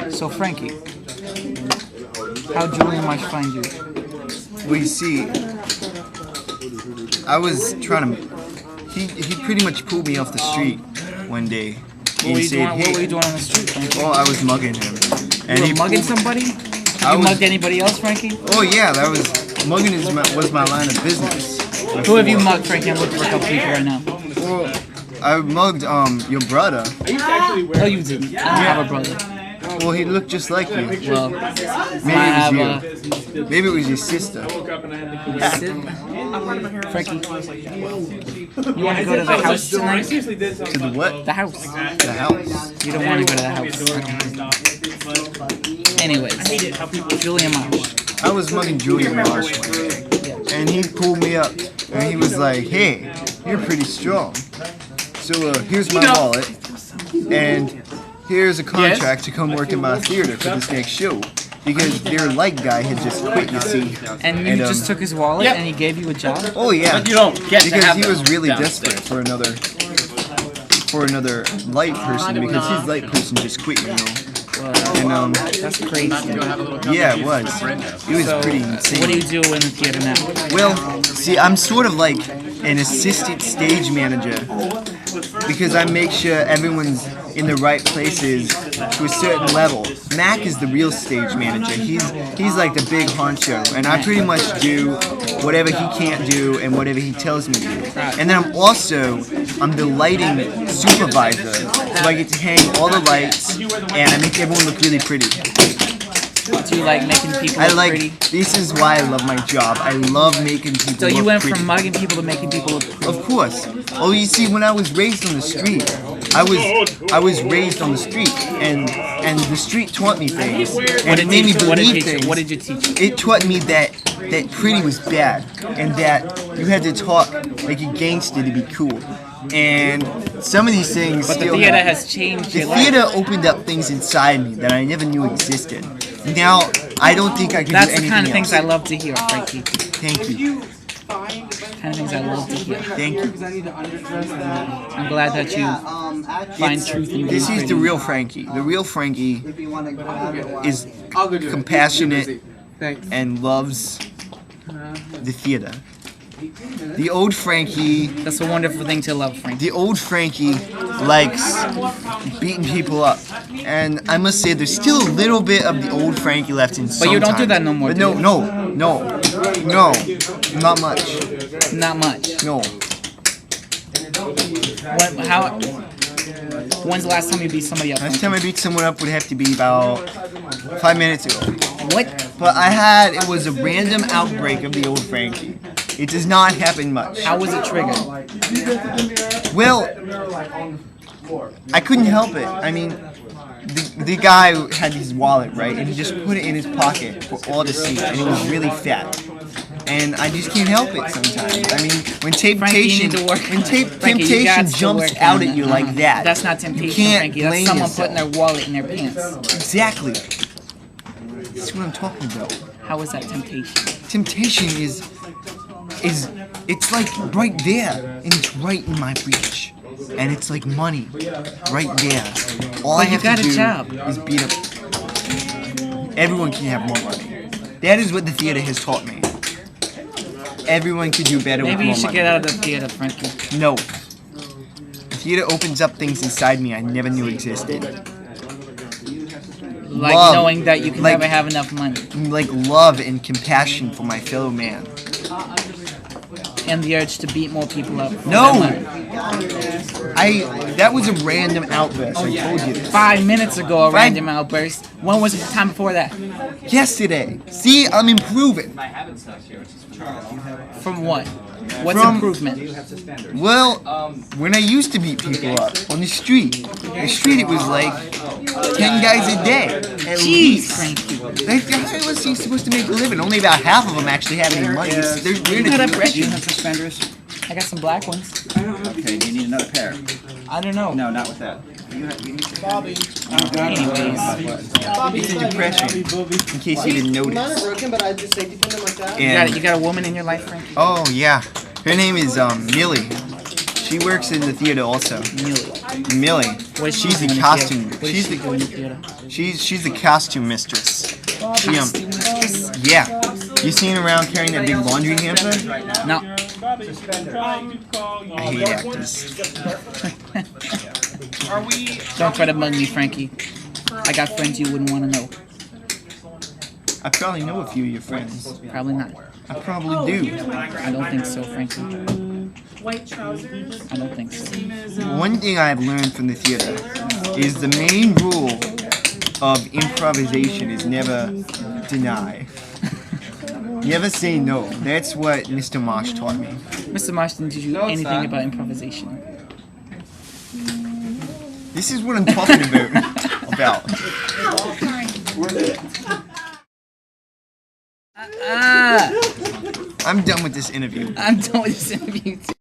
So Frankie, how Julian might find you? Well, you see, I was trying to. He pretty much pulled me off the street one day. What were you doing on the street, Frankie? Oh, I was mugging him. And you were mugging somebody? You mugged anybody else, Frankie? Oh yeah, that was mugging was my line of business. Who have you mugged, Frankie? I'm looking for a couple people right now. Well, I mugged your brother. No, you didn't. I don't have a brother. Well, he looked just like you. Well, maybe it was your sister. Frankie, you want to go to the house tonight? To the what? The house. The house. You don't want to go to the house. Anyways, Julian Marsh. I was mugging Julian Marsh one day, and he pulled me up, and he was like, "Hey, you're pretty strong. So here's my wallet, and here's a contract to come work in my theater for this next show." Because their light guy had just quit, you see. And you just took his wallet and he gave you a job? Oh yeah. But you don't get because to have he was really downstairs. desperate for another light person because his light person just quit, you know. And that's crazy. Yeah, it was. It was pretty insane. What do you do in the theater now? Well, see, I'm sort of like an assistant stage manager because I make sure everyone's in the right places to a certain level. Mac is the real stage manager. He's like the big honcho, and I pretty much do whatever he can't do and whatever he tells me to do. And then I'm the lighting supervisor, so I get to hang all the lights and I make everyone look really pretty. Do you like making people look pretty? This is why I love my job. I love making people look pretty. So you went from mugging people to making people look pretty? Of course. Oh, you see, when I was raised on the street, I was raised on the street, and the street taught me things, and it made me believe things. What did you teach you? It taught me that pretty was bad, and that you had to talk like a gangster to be cool. And some of these things. But the theater has changed. The theater opened up things inside me that I never knew existed. Now I don't think I can do anything else. That's the kind of things I love to hear, Frankie. Thank you. Kind of things I love to hear. Thank you. I'm glad that you find truth in this is the real Frankie. The real Frankie is compassionate and loves the theater. The old Frankie... That's a wonderful thing to love, Frankie. The old Frankie likes beating people up. And I must say, there's still a little bit of the old Frankie left in some But you don't do that no more, But do you? no, not much. Not much? No. When's the last time you beat somebody up? Last time I beat someone up would have to be about 5 minutes ago. What? But it was a random outbreak of the old Frankie. It does not happen much. How was it triggered? Well, I couldn't help it. I mean, the guy had his wallet, right? And he just put it in his pocket for all to see. And it was really fat. And I just can't help it sometimes. I mean, when temptation jumps out at you like that, that's not temptation, you can't Frankie. That's blame someone yourself. putting their wallet in their pants. Exactly. That's what I'm talking about. How is that temptation? Temptation is it's like right there, and it's right in my reach, and it's like money, right there. All I have to do is beat up. Everyone can have more money. That is what the theater has taught me. Everyone can do better with more money. Maybe you should get out of the theater, Frankie. No. The theater opens up things inside me I never knew existed. Like knowing that you can never have enough money. Like love and compassion for my fellow man. And the urge to beat more people up. No! That was a random outburst, I told you this. 5 minutes ago, a random outburst. When was the time before that? Yesterday. See, I'm improving. From what? What's improvement? Well, when I used to beat people up on the street it was like 10 guys a day. At least. Frankie. How was he supposed to make a living? Only about half of them actually have any money. They're in a depression. Suspenders? I got some black ones. Okay, do you need another pair? I don't know. No, not with that. Anyways. It's a depression, in case you didn't notice. You got a woman in your life, Frankie? Oh, yeah. Her name is Millie. She works in the theater also. Millie. Millie. What is she She's the doing in costume. theater? What is she doing in theater? She's the costume mistress. She Costume mistress? yeah. You seen her around carrying that big laundry hamper? No. I hate actors. Don't try to mug me, Frankie. I got friends you wouldn't want to know. I probably know a few of your friends. Probably not. I probably do. I don't think so, Frankie. White trousers. I don't think so. Same as One thing I've learned from the theater is the main rule of improvisation is never deny. Never say no. That's what Mr. Marsh taught me. Mr. Marsh didn't teach you anything about improvisation. This is what I'm talking about. I'm done with this interview. I'm done with this interview too.